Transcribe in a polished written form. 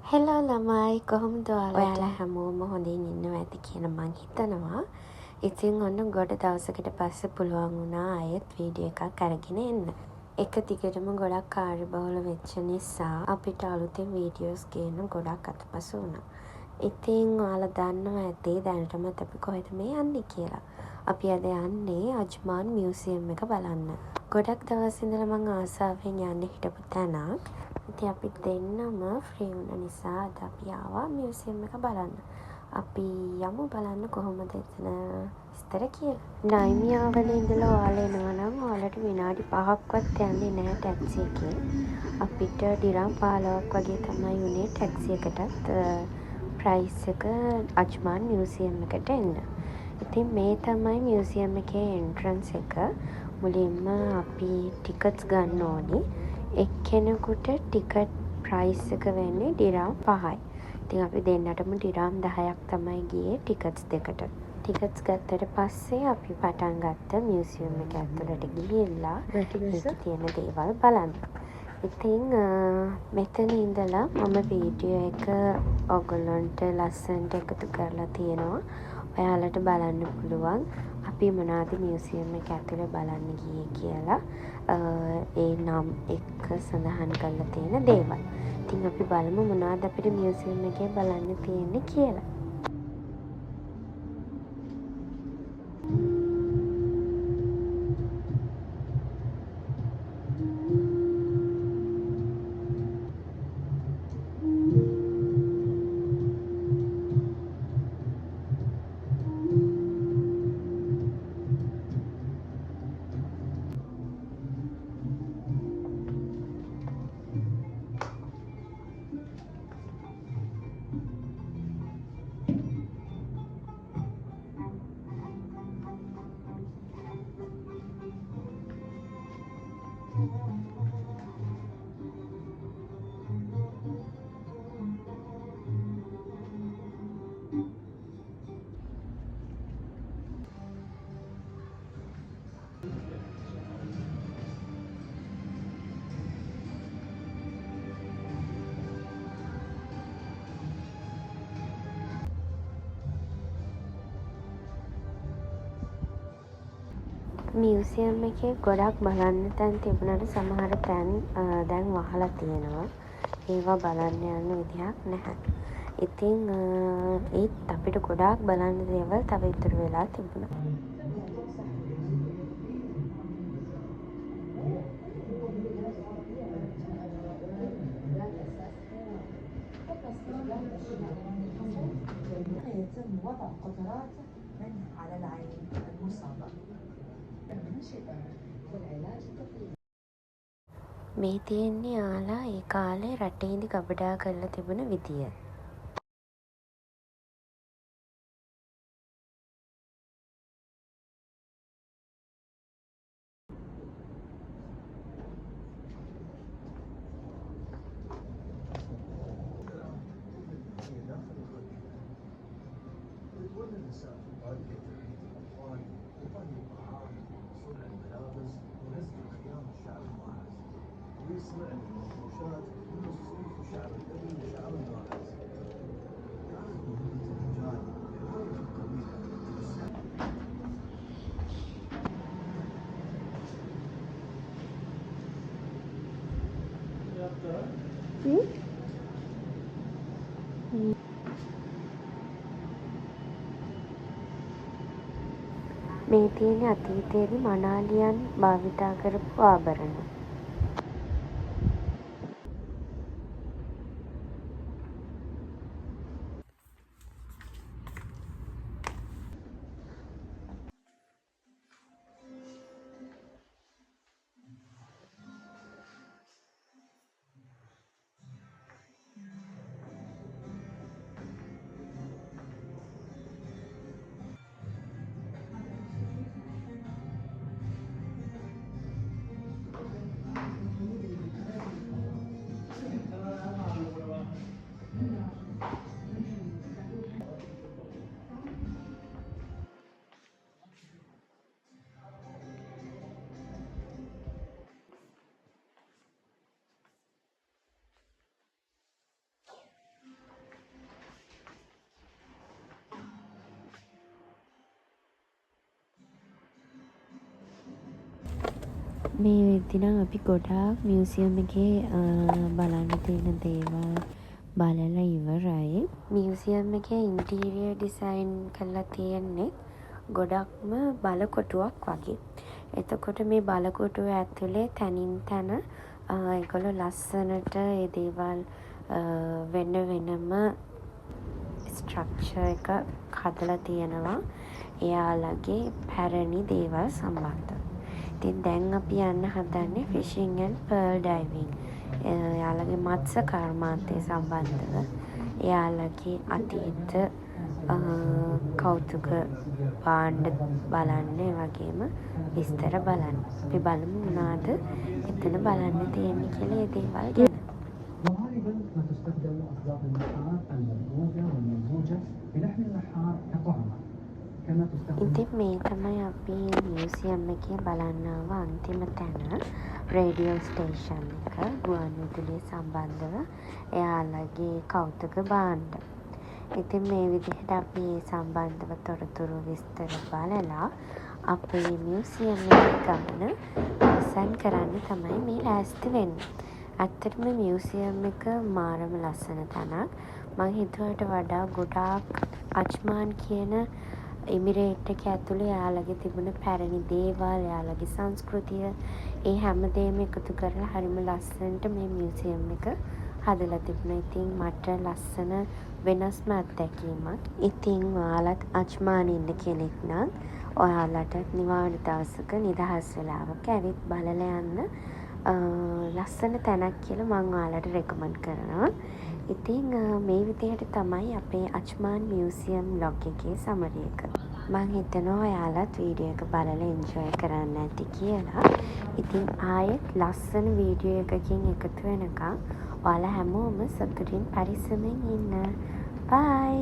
Hello ළමයි කොහොමද ඔයාලා හැමෝම හොඳින් ඉන්නවා ඇති කියලා මං හිතනවා. ඉතින් ඔන්න ගොඩ දවසකට පස්සේ පුළුවන් වුණා ආයෙත් වීඩියෝ එකක් අරගෙන එන්න. එක දිගටම ගොඩක් කාර්යබහුල වෙච්ච නිසා අපිට අලුතෙන් වීඩියෝස් ගේන්න ගොඩක් අතපසු වුණා. ඉතින් ඔයාලා දන්නවා ඇති දැනටමත් අපි කොහෙද මේ යන්නේ කියලා. අපි අද යන්නේ අජ්මාන් මියුසියම් එක බලන්න. ගොඩක් දවස් ඉඳලා මං ආසාවෙන් යන්න හිටපු තැනක්. ඉතින් අපි දෙන්නම ෆ්‍රී වුණ නිසා අද අපි ආවා මියුසියම් එක බලන්න. අපි යමු බලන්න කොහොමද එතන විස්තර කියලා. නයිමියාවල ඉඳලා ඔයාලා එනවා නම් ඔයාලට විනාඩි 5ක්වත් යන්නේ නැහැ ටැක්සි එකේ. අපිට ඩිරම් 15ක් වගේ තමයි උනේ ටැක්සි එකටත් ප්‍රයිස් එක අජ්මාන් මියුසියම් එකට එන්න. ඉතින් මේ තමයි මියුසියම් එකේ එන්ට්‍රන්ස් එක. මුලින්ම අපි ටිකට්ස් ගන්න ඕනි. එක්කෙනෙකුට ටිකට් ප්‍රයිස් එක වෙන්නේ ඩිරම් 5යි. ඉතින් අපි දෙන්නටම ඩිරම් 10ක් තමයි ගියේ ටිකට්ස් දෙකට. ටිකට්ස් ගත්තට පස්සේ අපි පටන් ගත්ත මියුසියම් එක ඇතුළට ගිහිල්ලා ඒකේ තියෙන දේවල් බලන්න. ඉතින් මෙතන ඉඳලා මම වීඩියෝ එක ඔයගොල්ලන්ට ලස්සනට එකතු කරලා තියෙනවා. ඔයාලට බලන්න පුළුවන් අපි මොනවද මියුසියම් එක ඇතුළේ බලන්න ගියේ කියලා. ඒ නම් එක්ක සඳහන් කරලා තියෙන දේවල්. ඉතින් අපි බලමු මොනවද අපිට මියුසියම් එකේ බලන්න තියෙන්නේ කියලා. මියුසියම් එකේ ගොඩක් බලන්න තැන් තිබුණාට සමහර තැන් දැන් වහලා තියෙනවා. ඒවා බලන්න යන්න විදිහක් නැහැ. ඉතින් ඒත් අපිට ගොඩාක් බලන්න දේවල් තව ඉතුරු වෙලා තිබුණා. يتم وضع قطرات منها على العين المصابة المنشطة والعلاج الطبيعي. මේ තියෙන්නේ යාලා ඒ කාලේ රටේ ඉඳි ගබඩා කරලා තිබුණ විදිය. මේ තියෙන්නේ අතීතයේදී මනාලියන් භාවිතා කරපු ආභරණ. මේ වෙද්දි නම් අපි ගොඩාක් මියුසියම් එකේ බලන්න තියෙන දේවල් බලලා ඉවරයි. මියුසියම් එකේ ඉන්ටීරියර් ඩිසයින් කරලා තියෙන්නේ ගොඩක්ම බලකොටුවක් වගේ. එතකොට මේ බලකොටුව ඇතුලේ තැනින් තැන ඒගොල්ලෝ ලස්සනට ඒ දේවල් වෙන වෙනම ස්ට්‍රක්චර් එක හදලා තියෙනවා. එයාලගේ පැරණි දේවල් සම්බන්ධව. ඉතින් දැන් අපි යන්න හදන්නේ ෆිෂින් ඇන්ඩ් පර්ල් ඩයිවිං. එයාලගේ මත්ස්‍ය කර්මාන්තය සම්බන්ධව එයාලගේ අතීත කෞතුක භාණ්ඩ බලන්න, ඒ වගේම විස්තර බලන්න. අපි බලමු මොනවද එතන බලන්න තියෙන්නේ කියලා ඒ දේවල් ගැන. وغالبا ما تستخدم أصداف النحار المدموجة والممزوجة بلحم النحار كطعمة كما تستخدم. ඉතින් මේ තමයි අපි මියුසියම් එකේ බලන්න ආව අන්තිම තැන. රේඩියෝ ස්ටේෂන් එක ගුවන් විදුලිය සම්බන්ධව එයාලගේ කෞතුක භාණ්ඩ. ඉතින් මේ විදිහට අපි ඒ සම්බන්ධව තොරතුරු විස්තර බලලා අපේ මියුසියම් එකේ ගමන අවසන් කරන්න තමයි මේ ලෑස්ති වෙන්නේ. ඇත්තටම මියුසියම් එක මාරම ලස්සන තැනක්. මං හිතුවට වඩා ගොඩාක් අජ්මාන් කියන එමිරේට් එක ඇතුලේ එයාලගේ තිබුණ පැරණි දේවල්, එයාලගේ සංස්කෘතිය, ඒ හැමදේම එකතු කරලා හරිම ලස්සනට මේ මියුසියම් එක හදලා තිබුණා. ඉතින් මට ලස්සන වෙනස්ම අත්දැකීමක්. ඉතින් ඔයාලත් අජ්මාන් ඉන්න කෙනෙක් නම් ඔයාලට නිවාඩු දවසක නිදහස් වෙලාවක ඇවිත් බලලා යන්න ලස්සන තැනක් කියලා මම ඔයාලට රෙකමන්ඩ් කරනවා. ඉතින් මේ විදිහට තමයි අපේ අජ්මාන් මියුසියම් බ්ලොග් එකේ සමරි එක. මම හිතනවා ඔයාලත් වීඩියෝ එක බලලා එන්ජොයි කරන්න ඇති කියලා. ඉතින් ආයෙත් ලස්සන වීඩියෝ එකකින් එකතු වෙනකම් ඔයාලා හැමෝම සතුටින් පරිස්සමෙන් ඉන්න. බයි.